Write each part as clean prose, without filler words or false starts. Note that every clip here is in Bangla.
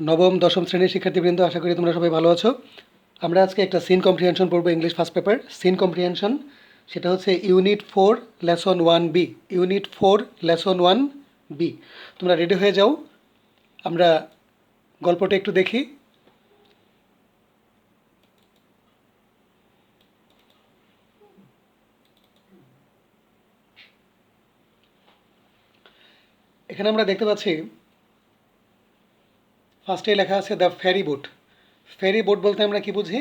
নবম দশম শ্রেণীর শিক্ষার্থীবৃন্দ, আশা করি তোমরা সবাই ভালো আছো। আমরা আজকে একটা সিন কম্প্রিহেনশন পড়বো, English first paper scene comprehension. সেটা হচ্ছে unit 4 lesson 1B। Unit 4 lesson 1B। তোমরা রেডি হয়ে যাও, আমরা গল্পটা একটু দেখি। এখানে আমরা দেখতে পাচ্ছি ফার্স্টেই লেখা আছে the ferry boat. Ferry boat বলতে আমরা কি বুঝি?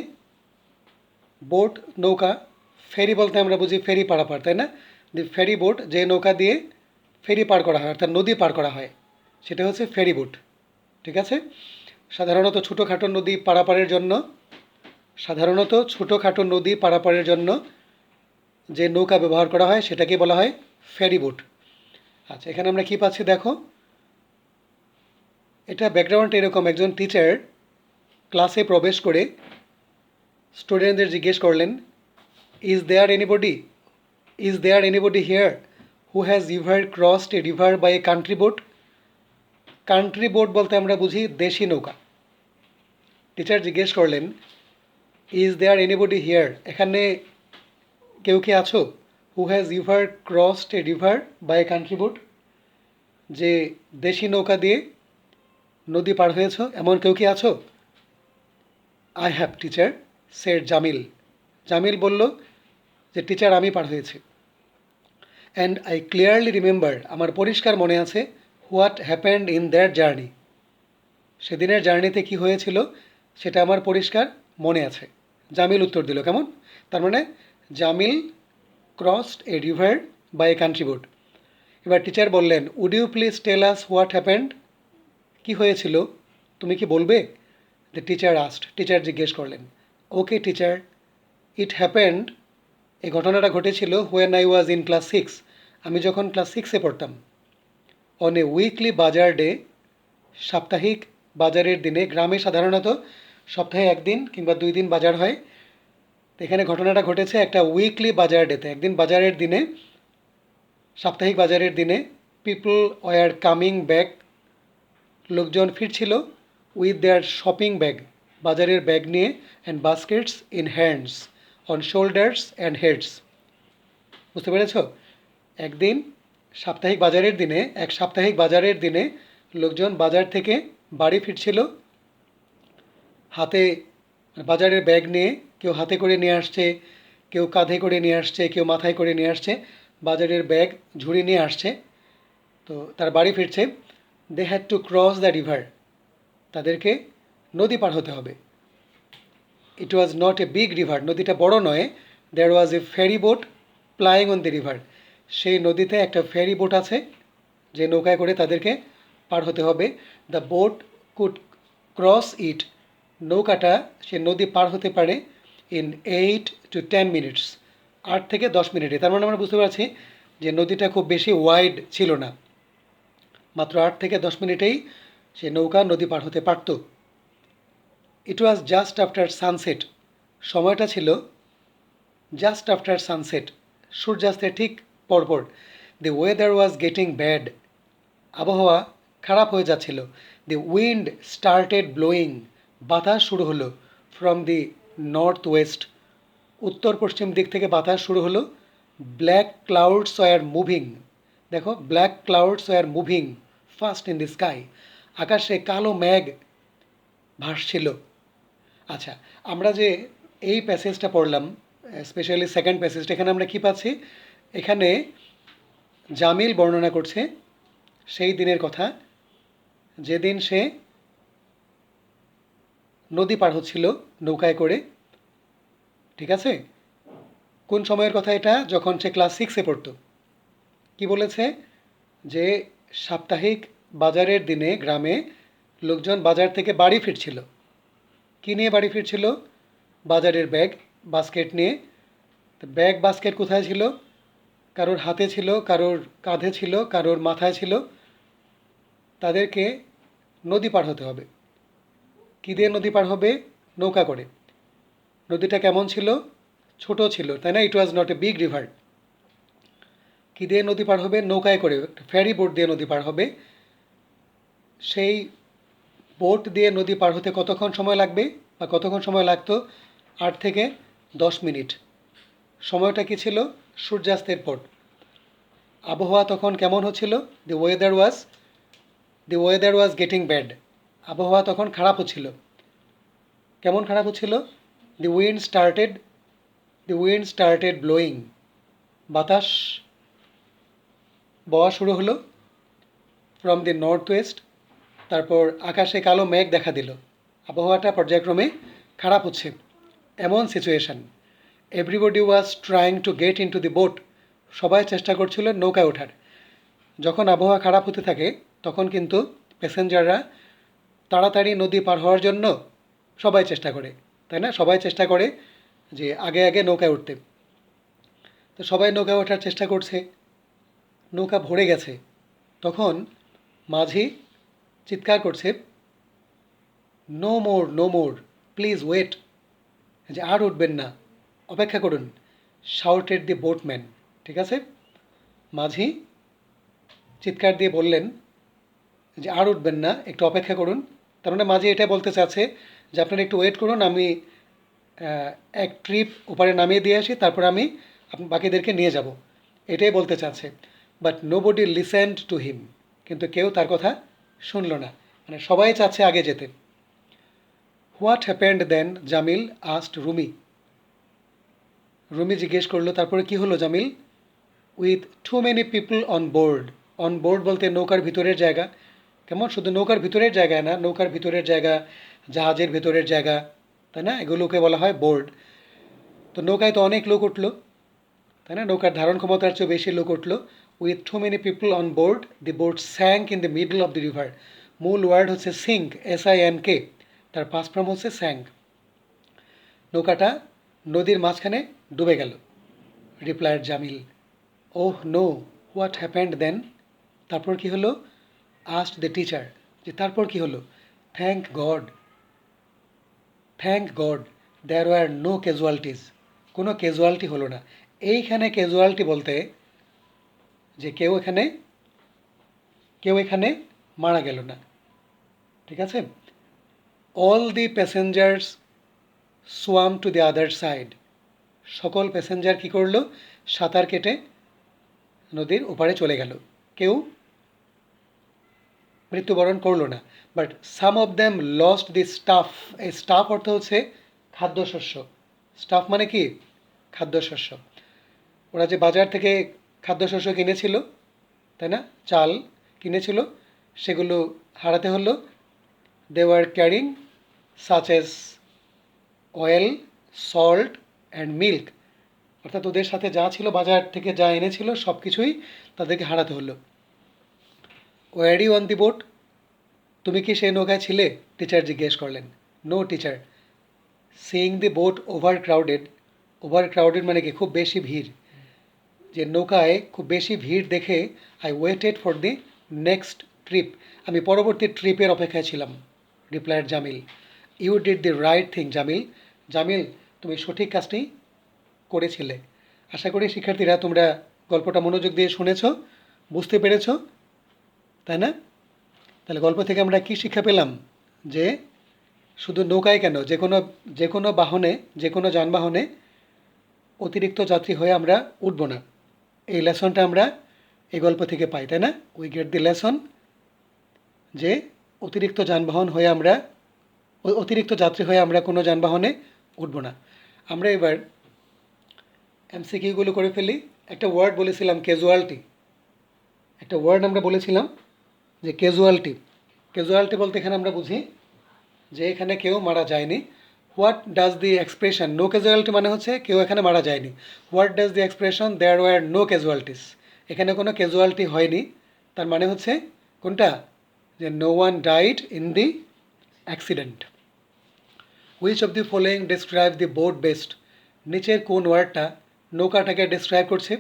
বোট নৌকা, ফেরি বলতে আমরা বুঝি ফেরি পারাপার, তাই না? দি ফেরি বোট, যে নৌকা দিয়ে ফেরি পার করা হয় অর্থাৎ নদী পার করা হয়, সেটা হচ্ছে ফেরি বোট। ঠিক আছে? সাধারণত ছোটোখাটো নদী পারাপারের জন্য যে নৌকা ব্যবহার করা হয় সেটাকে বলা হয় ফেরি বোট। আচ্ছা, এখানে আমরা কি পাচ্ছি দেখো। এটা ব্যাকগ্রাউন্ড এরকম: একজন টিচার ক্লাসে প্রবেশ করে স্টুডেন্টদের জিজ্ঞেস করলেন, is there anybody here who has ever crossed a river by a country boat. Country boat বলতে আমরা বুঝি দেশি নৌকা। টিচার জিজ্ঞেস করলেন, ইজ দেয়ার এনিবডি হিয়ার, এখানে কেউ কি আছো? Who has ever crossed a river by a country boat, যে দেশি নৌকা দিয়ে নদী পার হয়েছ, এমন কেউ কি আছো? I have teacher, said Jamil. Jamil বলল যে টিচার, আমি পার হয়েছি। অ্যান্ড আই ক্লিয়ারলি রিমেম্বার, আমার পরিষ্কার মনে আছে, what happened in that journey, সেদিনের জার্নিতে কি হয়েছিল সেটা আমার পরিষ্কার মনে আছে। জামিল উত্তর দিল। কেমন? তার মানে Jamil crossed a river by a country boat. এবার টিচার বললেন, would you please tell us what happened, কি হয়েছিল তুমি কি বলবে? দ্য টিচার আস্ট, টিচার জিজ্ঞেস করলেন। ওকে টিচার, ইট হ্যাপেন্ড, এই ঘটনাটা ঘটেছিল when I was in class 6, আমি যখন ক্লাস 6-এ পড়তাম। অন এ উইকলি বাজার ডে, সাপ্তাহিক বাজারের দিনে। গ্রামে সাধারণত সপ্তাহে একদিন কিংবা 2 দিন বাজার হয়। তো এখানে ঘটনাটা ঘটেছে একটা উইকলি বাজার ডেতে, একদিন বাজারের দিনে, সাপ্তাহিক বাজারের দিনে। পিপল ওয়ার কামিং ব্যাক, লোকজন ফিরছিল, উইথ দেয়ার শপিং ব্যাগ, বাজারের ব্যাগ নিয়ে, and baskets in hands, on shoulders and heads. বুঝতে পেরেছ? একদিন এক সাপ্তাহিক বাজারের দিনে লোকজন বাজার থেকে বাড়ি ফিরছিল হাতে, বাজারের ব্যাগ নিয়ে। কেউ হাতে করে নিয়ে আসছে, কেউ কাঁধে করে নিয়ে আসছে, কেউ মাথায় করে নিয়ে আসছে, বাজারের ব্যাগ ঝুড়ি নিয়ে আসছে। তো তার বাড়ি ফিরছে। They had to cross the river, তাদেরকে নদী পার হতে হবে। It was not a big river, নদীটা বড় নয়। There was a ferry boat plying on the river, সেই নদীতে একটা ফেরি বোট আছে, যে নৌকায় করে তাদেরকে পার হতে হবে। দ্য বোট কুড ক্রস ইট, নৌকাটা সে নদী পার হতে পারে ইন 8 to 10 মিনিটস, 8 থেকে 10 মিনিটে। তার মানে আমরা বুঝতে পারছি যে নদীটা খুব বেশি ওয়াইড ছিল না, মাত্র 8 থেকে 10 মিনিটেই সে নৌকা নদী পার হতে পারত। ইট ওয়াজ জাস্ট আফটার সানসেট, সময়টা ছিল জাস্ট আফটার সানসেট, সূর্যাস্তের ঠিক পরপর। The weather was getting bad, আবহাওয়া খারাপ হয়ে যাচ্ছিল। দ্য উইন্ড স্টার্টেড ব্লোয়িং, বাতাস শুরু হলো। ফ্রম দি নর্থ ওয়েস্ট, উত্তর পশ্চিম দিক থেকে বাতাস শুরু হলো। ব্ল্যাক ক্লাউডস ওয়ার মুভিং, দেখো, black clouds were moving fast in the sky, আকাশে কালো মেঘ ভাসছিল। আচ্ছা, আমরা যে এই প্যাসেজটা পড়লাম, স্পেশালি সেকেন্ড প্যাসেজটা, এখানে আমরা কি পাচ্ছি? এখানে জামিল বর্ণনা করছে সেই দিনের কথা, যেদিন সে নদী পার হচ্ছিল নৌকায় করে। ঠিক আছে? কোন সময়ের কথা এটা? যখন সে ক্লাস 6-এ পড়তো। কি বলেছে? যে সাপ্তাহিক বাজারের দিনে গ্রামে লোকজন বাজার থেকে বাড়ি ফিরছিল। কী নিয়ে বাড়ি ফিরছিল? বাজারের ব্যাগ, বাস্কেট নিয়ে। তো ব্যাগ বাস্কেট কোথায় ছিল? কারোর হাতে ছিল, কারোর কাঁধে ছিল, কারোর মাথায় ছিল। তাদেরকে নদী পার হতে হবে। কী দিয়ে নদী পার হবে? নৌকা করে। নদীটা কেমন ছিল? ছোট ছিল, তাই না? It was not a big river. কী দিয়ে নদী পার হবে? নৌকায় করে, ফেরি বোট দিয়ে নদী পার হবে। সেই বোট দিয়ে নদী পার হতে কতক্ষণ সময় লাগবে বা কতক্ষণ সময় লাগতো? 8 থেকে 10 মিনিট। সময়টা কি ছিল? সূর্যাস্তের পর। আবহাওয়া তখন কেমন হচ্ছিল? দি ওয়েদার ওয়াজ গেটিং ব্যাড। আবহাওয়া তখন খারাপ হচ্ছিল। কেমন খারাপ হচ্ছিল? দি উইন্ড স্টার্টেড দি উইন্ড স্টার্টেড ব্লোয়িং। বাতাস বওয়া শুরু হলো ফ্রম দি নর্থ ওয়েস্ট। তারপর আকাশে কালো মেঘ দেখা দিল। আবহাওয়াটা পর্যায়ক্রমে খারাপ হচ্ছে, এমন situation. Everybody was trying to get into the boat. সবাই চেষ্টা করছিল নৌকায় ওঠার। যখন আবহাওয়া খারাপ হতে থাকে তখন কিন্তু প্যাসেঞ্জাররা তাড়াতাড়ি নদী পার হওয়ার জন্য সবাই চেষ্টা করে, তাই না? সবাই চেষ্টা করে যে আগে আগে নৌকায় উঠতে। তো সবাই নৌকায় ওঠার চেষ্টা করছে, নৌকা ভরে গেছে। তখন মাঝি চিৎকার করছে, no more, no more, please wait, যে আর উঠবেন না, অপেক্ষা করুন। Shouted the boatman. ঠিক আছে, মাঝি চিৎকার দিয়ে বললেন যে আর উঠবেন না, একটু অপেক্ষা করুন। তার মানে মাঝি এটা বলতে চাচ্ছে যে আপনারা একটু ওয়েট করুন, আমি এক ট্রিপ ওপারে নামিয়ে দিয়ে আসি, তারপর আমি বাকিদেরকে নিয়ে যাব, এটাই বলতে চাচ্ছে। But nobody listened to him. কিন্তু কেউ তার কথা শুনল না, মানে সবাই চাচ্ছে আগে যেতে। What happened then, Jamil asked Rumi. Rumi জিজ্ঞেস করলো তারপরে কি হলো Jamil? With too many people on board. On board বলতে নৌকার ভিতরের জায়গা। কেমন? শুধু নৌকার ভিতরের জায়গায় না, নৌকার ভিতরের জায়গা, জাহাজের ভিতরের জায়গা, তাই না? এগুলোকে বলা হয় বোর্ড। তো নৌকায় তো অনেক লোক উঠলো, তাই না? নৌকার ধারণ ক্ষমতার চেয়েও বেশি লোক উঠলো। With too many people on board the boat sank in the middle of the river. মূল ওয়ার্ড হচ্ছে সিঙ্ক, SINK, তার পাস্ট ফর্ম হচ্ছে স্যাঙ্ক। নৌকাটা নদীর মাঝখানে ডুবে গেল। Replied Jamil, oh no, what happened then? তারপর কি হলো? আস্কড দ্য টিচার, যে তারপর কি হলো? Thank God, thank God, there were no casualties. কোনো ক্যাজুয়ালিটি হলো না। এইখানে ক্যাজুয়ালিটি বলতে যে কেউ এখানে মারা গেল না। ঠিক আছে? All the passengers swam to the other side. সকল প্যাসেঞ্জার কী করলো? সাঁতার কেটে নদীর ওপারে চলে গেল। কেউ মৃত্যুবরণ করলো না। But some of them lost the staff. এই স্টাফ অর্থ হচ্ছে খাদ্যশস্য। স্টাফ মানে কি? খাদ্যশস্য। ওরা যে বাজার থেকে খাদ্যশস্য কিনেছিল, তাই না, চাল কিনেছিল, সেগুলো হারাতে হলো। They were carrying such as oil, salt and milk. অর্থাৎ ওদের সাথে যা ছিল, বাজার থেকে যা এনেছিল, সব কিছুই তাদেরকে হারাতে হলো। Were you on the boat? তুমি কি সেই নৌকায় ছিলে? টিচার জিজ্ঞেস করলেন। No teacher. Seeing the boat overcrowded. Overcrowded মানে কি? খুব বেশি ভিড়। যে নৌকায় খুব বেশি ভিড় দেখে I waited for the next trip. আমি পরবর্তী ট্রিপের অপেক্ষায় ছিলাম। Replied Jamil, you did the right thing Jamil. Jamil, তুমি সঠিক কাজটি করেছিলে। আশা করি শিক্ষার্থীরা তোমরা গল্পটা মনোযোগ দিয়ে শুনেছ, বুঝতে পেরেছ, তাই না? তাহলে গল্প থেকে আমরা কী শিক্ষা পেলাম? যে শুধু নৌকায় কেন, যে কোনো বাহনে, যে কোনো যানবাহনে অতিরিক্ত যাত্রী হয়ে আমরা উঠব না। এই লেসনটা আমরা এই গল্প থেকে পাই, তাই না? উই গেট দি লেসন যে অতিরিক্ত যাত্রী হয়ে আমরা কোনো যানবাহনে উঠব না। আমরা এবার MCQগুলো করে ফেলি। একটা ওয়ার্ড বলেছিলাম ক্যাজুয়ালিটি। একটা ওয়ার্ড আমরা বলেছিলাম যে ক্যাজুয়ালিটি। ক্যাজুয়ালিটি বলতে এখানে আমরা বুঝি যে এখানে কেউ মারা যায়নি। What does the expression? No casualty মানে হচ্ছে কেউ এখানে মারা যায়নি। What does the expression there were no casualties? এখানে কোনো ক্যাজুয়ালিটি হয়নি, তার মানে হচ্ছে কোনটা? যে no one died in the accident. Which of the following describe the boat best? নিচের কোন ওয়ার্ডটা নৌকাটাকে ডিসক্রাইব করছে?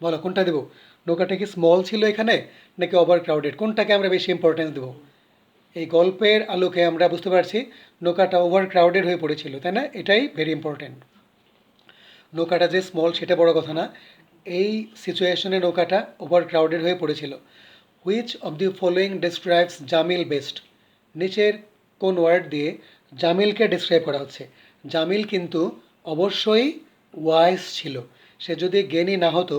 বলো কোনটা দেবো? নৌকাটা কি স্মল ছিল এখানে, নাকি ওভার ক্রাউডেড? কোনটাকে আমরা বেশি ইম্পর্টেন্স দেবো? এই গল্পের আলোকে আমরা বুঝতে পারছি নৌকাটা ওভার ক্রাউডেড হয়ে পড়েছিল, তাই না? এটাই ভেরি ইম্পর্টেন্ট। নৌকাটা যে স্মল সেটা বড় কথা না, এই সিচুয়েশনে নৌকাটা ওভার ক্রাউডেড হয়ে পড়েছিল। Which of the following describes Jamil best? নিচের কোন ওয়ার্ড দিয়ে জামিলকে ডিসক্রাইব করা হচ্ছে? জামিল কিন্তু অবশ্যই ওয়াইজ ছিল। সে যদি জ্ঞানী না হতো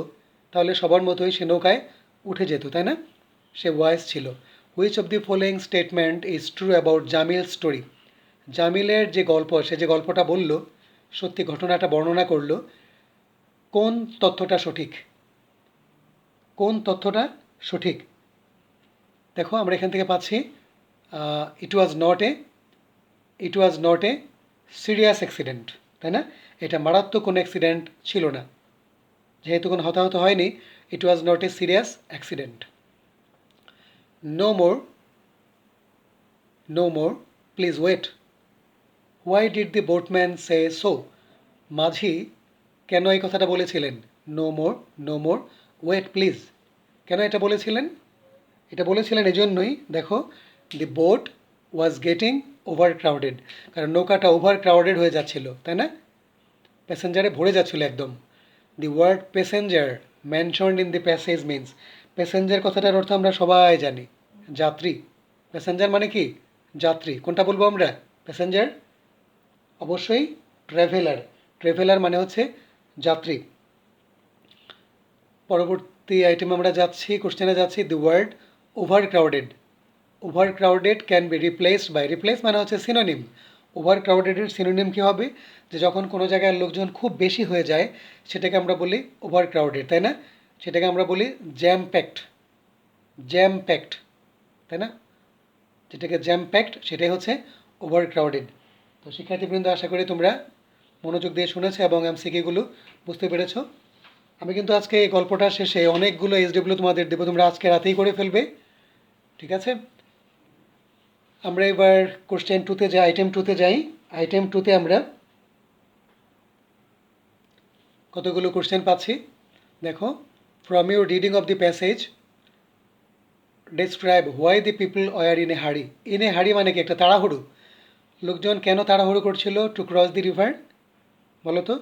তাহলে সবার মতোই সে নৌকায় উঠে যেত, তাই না? সে ওয়াইজ ছিল। Which of the following statement is true about Jamil story? জামিলের যে গল্প, সে যে গল্পটা বলল, সত্যি ঘটনাটা বর্ণনা করলো, কোন তথ্যটা সঠিক? কোন তথ্যটা সঠিক? দেখো আমরা এখান থেকে পাচ্ছি it was not a serious accident, তাই না? এটা মারাত্মক কোনো অ্যাক্সিডেন্ট ছিল না, যেহেতু কোনো হতাহত হয়নি। It was not a serious accident. No more, no more, please wait. Why did the boatman say so? মাঝি কেন এই কথাটা বলেছিলেন? No more, no more, wait please. কেন এটা বলেছিলেন? এটা বলেছিলেন এজন্যই, দেখো, the boat was getting overcrowded, কারণ নৌকাটা ওভার ক্রাউডেড হয়ে যাচ্ছিল, তাই না? প্যাসেঞ্জারে ভরে যাচ্ছিল একদম। The word passenger mentioned in the passage means, passenger কথাটার অর্থ আমরা সবাই জানি, যাত্রী। প্যাসেঞ্জার মানে কি? যাত্রী। কোনটা বলবো আমরা? প্যাসেঞ্জার? অবশ্যই ট্রাভেলার। ট্রাভেলার মানে হচ্ছে যাত্রী। পরবর্তী আইটেম আমরা যাচ্ছি, কোশ্চেনে যাচ্ছি। The word overcrowded, overcrowded can be replaced by, replace মানে হচ্ছে সিনোনিম। ওভার ক্রাউডেডের সিনোনিম কী হবে? যে যখন কোনো জায়গায় লোকজন খুব বেশি হয়ে যায় সেটাকে আমরা বলি ওভার ক্রাউডেড, তাই না? সেটাকে আমরা বলি জ্যাম প্যাকড, জ্যাম প্যাকড, তাই না? যেটাকে জ্যাম প্যাকড সেটাই হচ্ছে ওভার ক্রাউডেড। তো শিক্ষার্থীবৃন্দ, আশা করি তোমরা মনোযোগ দিয়ে শুনেছো এবং এমসিকিউগুলো বুঝতে পেরেছো। আমি কিন্তু আজকে এই গল্পটার শেষে অনেকগুলো এসডব্লিউ তোমাদের দেবো, তোমরা আজকে রাতেই করে ফেলবে, ঠিক আছে? আমরা এবার কোশ্চেন টুতে যাই, আইটেম টুতে যাই। আইটেম টুতে আমরা কতগুলো কোশ্চেন পাচ্ছি দেখো। From your reading of the passage describe why the people were in a hurry. In a হাড়ি মানে কি? একটা তাড়াহুড়ো। লোকজন কেন তাড়াহুড়ো করছিল টু ক্রস দি রিভার? বলো তো,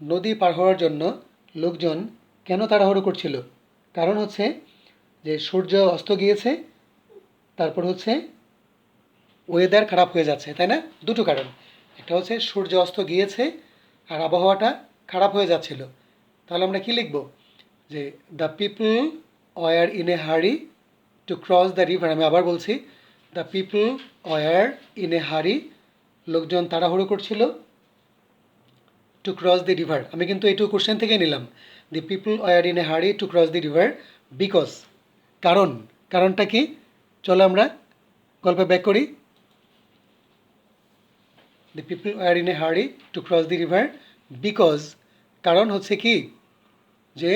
নদী পার হওয়ার জন্য লোকজন কেন তাড়াহুড়ো করছিল? কারণ হচ্ছে যে সূর্য অস্ত গিয়েছে, তারপর হচ্ছে ওয়েদার খারাপ হয়ে যাচ্ছে, তাই না? দুটো কারণ, একটা হচ্ছে সূর্য অস্ত গিয়েছে আর আবহাওয়াটা খারাপ হয়ে যাচ্ছিল। তাহলে আমরা কি লিখব? যে the people were in A hurry to cross the river. আমি আবার বলছি, দ্য পিপল ওয়ার ইন এ হারি, লোকজন তাড়াহুড়ো করছিল টু ক্রস দি রিভার। আমি কিন্তু এইটুকু কোশ্চেন থেকে নিলাম। দি people were in A hurry to cross the river because, কারণ। কারণটা কি? চলো আমরা গল্পে ব্যাক করি। দি people were in A hurry to cross the river because, কারণ হচ্ছে কি? যে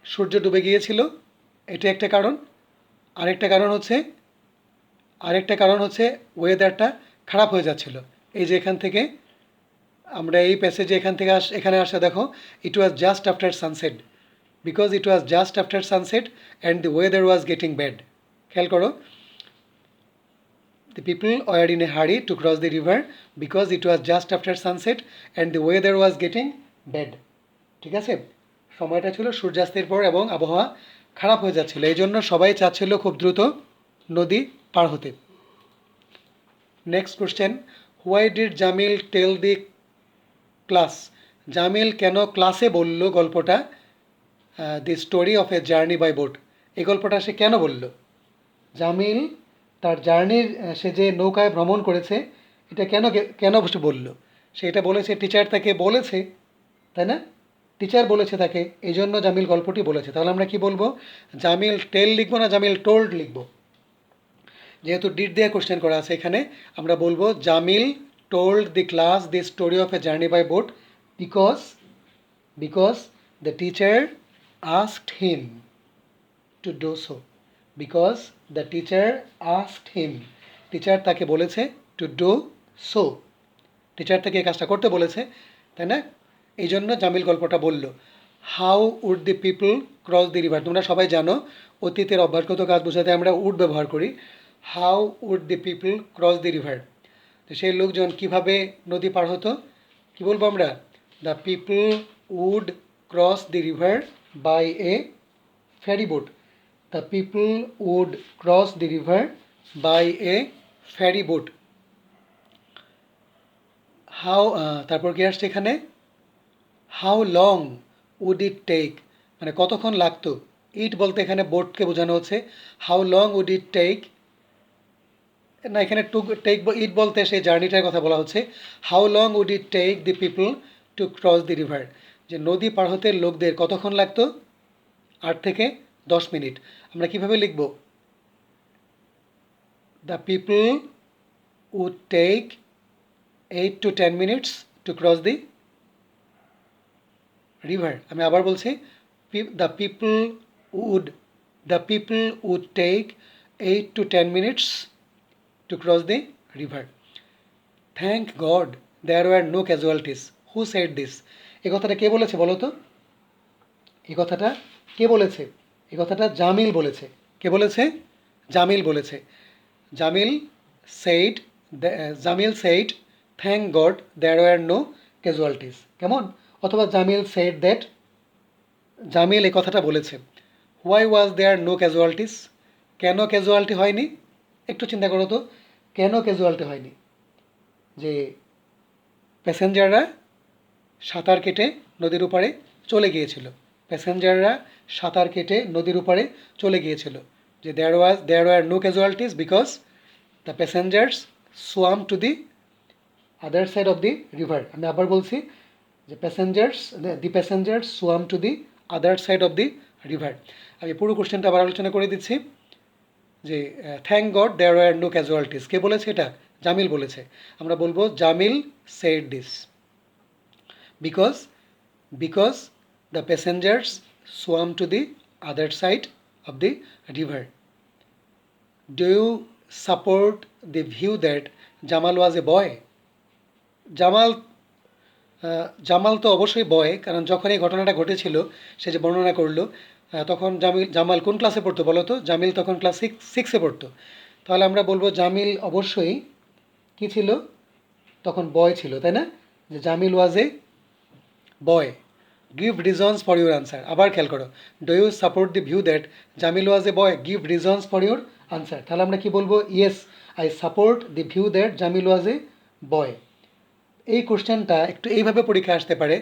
সূর্য ডুবে গিয়েছিল, এটা একটা কারণ। আরেকটা কারণ হচ্ছে ওয়েদারটা খারাপ হয়ে যাচ্ছিল। এই যে এখান থেকে আমরা এই প্যাসেজে এখানে আসে দেখো, it was just after sunset, because it was just after sunset and the weather was getting bad. খেয়াল করো, the people were in a hurry to cross the river because it was just after sunset and the weather was getting bad. ঠিক আছে, সময়টা ছিল সূর্যাস্তের পর এবং আবহাওয়া খারাপ হয়ে যাচ্ছিল, এই জন্য সবাই চাচ্ছিল খুব দ্রুত নদী পার হতে। Next question, why did Jamil tell the class? Jamil কেন ক্লাসে বলল গল্পটা, the story of a journey by boat? এই গল্পটা সে কেন বলল? জামিল তার জার্নির, সে যে নৌকায় ভ্রমণ করেছে, এটা কেন বলল? সে এটা বলেছে, টিচার তাকে বলেছে, তাই না? টিচার বলেছে তাকে, এই জন্য জামিল গল্পটি বলেছে। তাহলে আমরা কি বলবো? জামিল টেল লিখবো না জামিল টোল্ড লিখবো? যেহেতু ডিড দেওয়া কোশ্চেন করা আছে এখানে, আমরা বলবো Jamil told the class the story of a journey by boat because the teacher asked him to do so. Because the teacher asked him, teacher তাকে বলেছে টু ডু সো, টিচার তাকে এই কাজটা করতে বলেছে, তাই না? এই জন্য জামিল গল্পটা বলল। How would the people cross the river? তোমরা সবাই জানো অতীতের অভ্যাসগত কাজ বোঝাতে আমরা উড ব্যবহার করি। How would the people cross the river? তো সেই লোকজন কিভাবে নদী পার হতো? কি বলবো আমরা? The people would cross the river by a ferry boat. The people would cross the river by a ferry boat. How, তারপর কি আসছে এখানে, how long would it take, মানে কতক্ষণ লাগতো। ইট বলতে এখানে বোটকে বোঝানো হচ্ছে। How long would it take, না এখানে টু টেক ইট বলতে সেই জার্নিটার কথা বলা হচ্ছে। How long would it take the people to cross the river, যে নদী পার হতে লোকদের কতক্ষণ লাগতো, 8 থেকে 10 মিনিট। আমরা কিভাবে লিখব, the people would take 8 to 10 minutes to cross the river. আমি আবার বলছি, the people would the people would take 8 to 10 minutes to cross the river. Thank God there were no casualties, who said this, এ কথাটা কে বলেছে বলো তো, এই কথাটা কে বলেছে, এই কথাটা জামিল বলেছে। কে বলেছে, জামিল বলেছে। Jamil said, Jamil said thank God there were no casualties, কেমন, অথবা জামিল সেইড দ্যাট, জামিল এই কথাটা বলেছে। Why was there no casualties, কেন ক্যাজুয়ালিটি হয়নি, একটু চিন্তা করো তো, কেন ক্যাজুয়ালিটি হয়নি, যে প্যাসেঞ্জাররা সাঁতার কেটে নদীর উপারে চলে গিয়েছিল, প্যাসেঞ্জাররা সাঁতার কেটে নদীর উপারে চলে গিয়েছিল, যে there were no casualties because the passengers swam to the other side of the river. আমি আবার বলছি, যে the passengers swam to the other side of the river. আমি পুরো কোশ্চেনটা আবার আলোচনা করে দিচ্ছি, যে thank God there were no casualties, কে বলেছে এটা, জামিল বলেছে। আমরা বলবো Jamil said this because because the passengers swam to the other side of the river. Do you support the view that Jamal was a boy? Jamal, Jamal তো অবশ্যই বয়, কারণ যখন এই ঘটনাটা ঘটেছিল সে যে বর্ণনা করলো, তখন জামাল কোন ক্লাসে পড়তো বলো তো, জামিল তখন ক্লাস সিক্সে পড়তো। তাহলে আমরা বলবো জামিল অবশ্যই কী ছিল, তখন বয় ছিল, তাই না, যে Jamil was a boy. Give reasons for your answer, আবার খেয়াল করো, do you support the view that Jamil was a boy, give reasons for your answer. তাহলে আমরা কি বলবো, yes I support the view that Jamil was a boy. এই কোশ্চেনটা একটু এইভাবে পরীক্ষা আসতে পারে,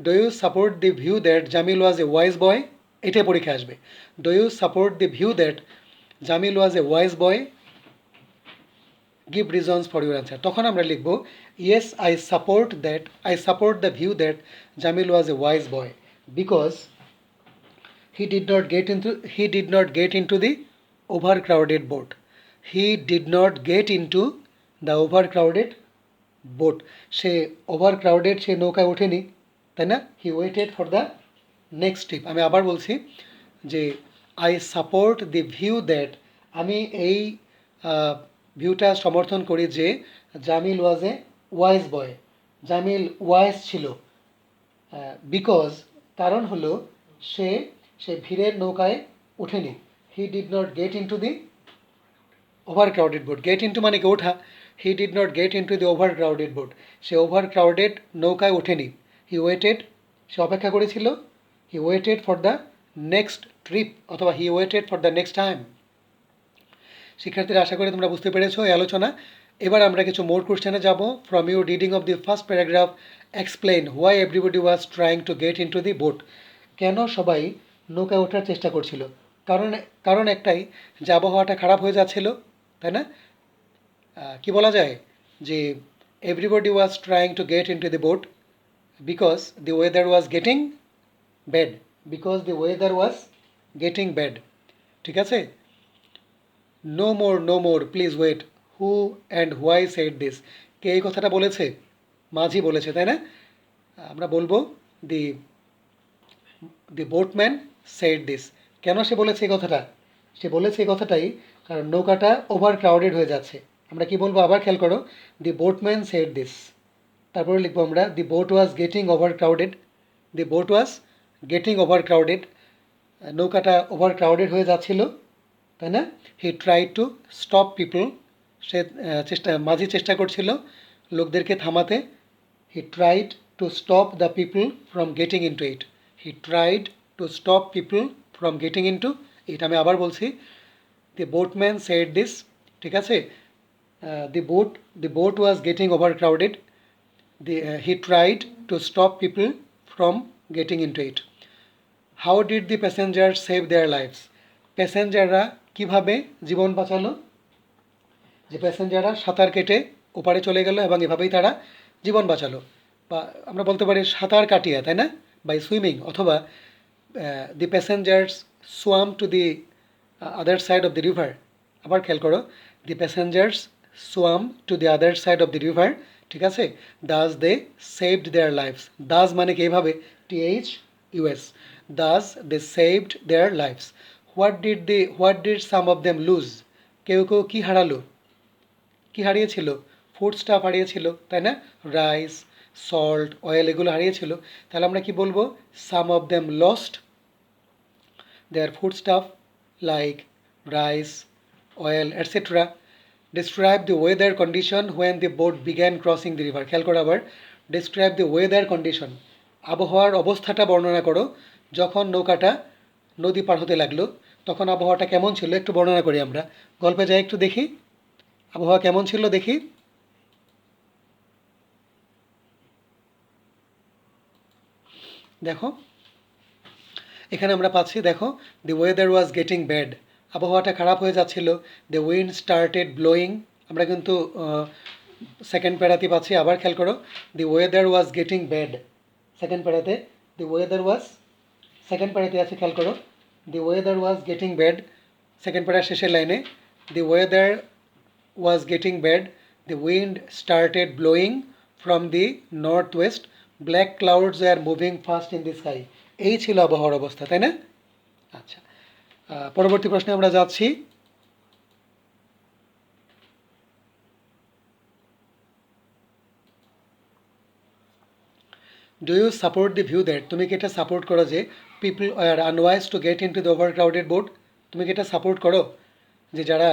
do you support the view that Jamil was a wise boy, এটাই পরীক্ষা আসবে। Do you support the view that Jamil was a wise boy, give reasons for your answer. তখন আমরা লিখব, yes I support the view that Jamil was a wise boy because he did not get into the overcrowded boat. He did not get into the overcrowded boat. সে ওভারক্রাউডেড সে নৌকায় ওঠেনি, তাই না, he waited for the next trip. আমি আবার বলছি, যে I support the view that, আমি এই ভিউটা সমর্থন করি যে Jamil was a wise boy, Jamil wise ছিল, বিকজ কারণ হলো সে ভিড়ের নৌকায় ওঠেনি। He did not get into the overcrowded boat, get into মানে কি ওঠা, he did not get into the overcrowded boat, say overcrowded নৌকায় ওঠেনি। হি ওয়েটেড, সে অপেক্ষা করেছিল, he waited for the next trip, অথবা he waited for the next time. শিক্ষার্থীরা, আশা করি তোমরা বুঝতে পেরেছো এই আলোচনা। এবার আমরা কিছু মোর কোশ্চেনে যাব। From your reading of the first paragraph explain why everybody was trying to get into the boat. কেন সবাই নৌকায় ওঠার চেষ্টা করছিল, কারণ একটাই, যে আবহাওয়াটা খারাপ হয়ে যাচ্ছিল, তাই না, কি বলা যায়, যে everybody was trying to get into the boat because the weather was getting bad, because the weather was getting bad. ঠিক আছে, no more please wait, who and why said this, কে এই কথাটা বলেছে, মাঝি বলেছে, তাই না। আমরা বলবো দি বোটম্যান সেড দিস। কেন সে বলেছে এই কথাটা, সে বলেছে এই কথাটাই কারণ নৌকাটা ওভার ক্রাউডেড হয়ে যাচ্ছে। আমরা কি বলবো, আবার খেয়াল করো, দি বোটম্যান সেড দিস, তারপরে লিখবো আমরা the boat was getting overcrowded, the boat was getting overcrowded, নৌকাটা ওভার ক্রাউডেড হয়ে যাচ্ছিল, তাই না। He try to stop people, সে মাঝি চেষ্টা করছিল লোকদেরকে থামাতে। He tried to stop the people from getting into it, he tried to stop people from getting into it. আমি আবার বলছি, দি বোটম্যান সেড দিস ঠিক আছে? The boat was getting overcrowded. He tried to stop people from getting into it. How did the passengers save their lives? প্যাসেঞ্জাররা কিভাবে জীবন বাঁচালো? যে প্যাসেঞ্জাররা সাঁতার কেটে ওপারে চলে গেল এবং এভাবেই তারা জীবন বাঁচালো, বা আমরা বলতে পারি সাঁতার কাটিয়ে, তাই না, বাই সুইমিং, অথবা the passengers swam to the other side of the river. আবার খেয়াল করো, the passengers swam to the other side of the river, ঠিক আছে। Thus they saved their lives, thus মানে কি এইভাবে THUS, thus they saved their lives. What did some of them lose, কেউ কেউ কী হারালো, কী হারিয়েছিল? ফুড স্টাফ হারিয়েছিল, তাই না, রাইস, সল্ট, অয়েল এগুলো হারিয়েছিল। তাহলে আমরা কি বলবো? Some of them lost their food stuff like rice, oil, etcetera. Describe the weather condition when the boat began crossing the river. খেয়াল করো আবার, ডিসক্রাইব দি ওয়েদার কন্ডিশন, আবহাওয়ার অবস্থাটা বর্ণনা করো যখন নৌকাটা নদী পার হতে লাগলো, তখন আবহাওয়াটা কেমন ছিল একটু বর্ণনা করি আমরা। গল্পে যাই একটু দেখি আবহাওয়া কেমন ছিল, দেখি। দেখো এখানে আমরা পাচ্ছি, দেখো, দি ওয়েদার ওয়াজ গেটিং ব্যাড, আবহাওয়াটা খারাপ হয়ে যাচ্ছিল। দ্য উইন্ড স্টার্টেড ব্লোয়িং, আমরা কিন্তু সেকেন্ড প্যারাতে পাচ্ছি। আবার খেয়াল করো, the weather was getting bad, second প্যারাতে দি ওয়েদার ওয়াজ, সেকেন্ড প্যারাতে আছে, খেয়াল করো, the weather was getting bad, second প্যারার শেষের লাইনে, the weather was getting bad, the wind started blowing from the north west, black clouds are moving fast in the sky. এই ছিল আবহাওয়ার অবস্থা, তাই না? আচ্ছা, পরবর্তী প্রশ্নে আমরা যাচ্ছি। Do you support the view that, তুমি কি এটা সাপোর্ট করো যে people are unwise to get into the overcrowded boat? তুমি কি এটা সাপোর্ট করো যে যারা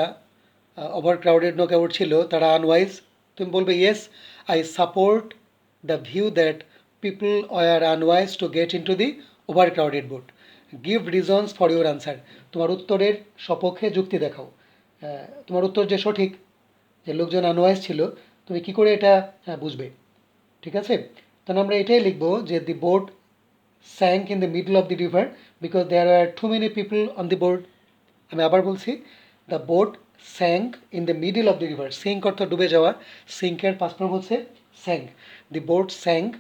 ওভার ক্রাউডেড নৌকা উঠছিল তারা আনওয়াইজ? তুমি বলবে yes, I support the view that people are unwise to get into the overcrowded boat. Give reasons for your answer, তোমার উত্তরের সপক্ষে যুক্তি দেখাও। তোমার উত্তর যে সঠিক, যে লোকজন আনওয়াইজ ছিল, তুমি কি করে এটা বুঝবে? ঠিক আছে, তাহলে আমরা এটাই লিখবো যে দি boat sank in the middle of the river because there were too many people on the board. আমি আবার বলছি, the boat sank in the middle of the river, sink অর্থ ডুবে যাওয়া, সিঙ্কের পাস্ট ফর্ম হচ্ছে sank. The boat sank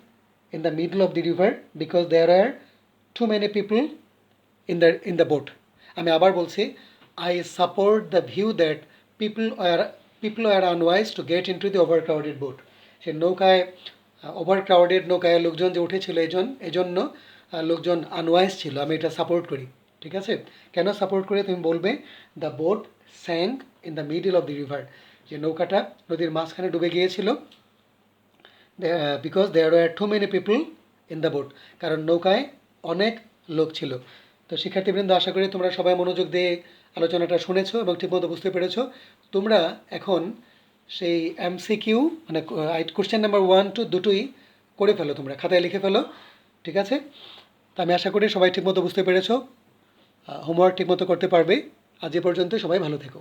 in the middle of the river because there are too many people in the boat. আমি আবার বলছি, I support the view that people are unwise to get into the overcrowded boat. সে নৌকায়, ওভারক্রাউডেড নৌকায় লোকজন যে উঠেছিল এজন্য লোকজন আনওয়াইজ ছিল, আমি এটা সাপোর্ট করি। ঠিক আছে, কেন সাপোর্ট করে তুমি বলবে, the boat sank in the middle of the river, যে নৌকাটা নদীর মাঝখানে ডুবে গিয়েছিল, because there are too many people in the boat, কারণ নৌকায় অনেক লোক ছিল। তো শিক্ষার্থীবৃন্দ, আশা করি তোমরা সবাই মনোযোগ দিয়ে আলোচনাটা শুনেছো এবং ঠিকমতো বুঝতে পেরেছো। তোমরা এখন সেই MCQ মানে কোশ্চেন নাম্বার 1 to 2 করে ফেলো, তোমরা খাতায় লিখে ফেলো। ঠিক আছে, তা আমি আশা করি সবাই ঠিকমতো বুঝতে পেরেছো, হোমওয়ার্ক ঠিকমতো করতে পারবে। আজ এ পর্যন্ত, সবাই ভালো থেকো।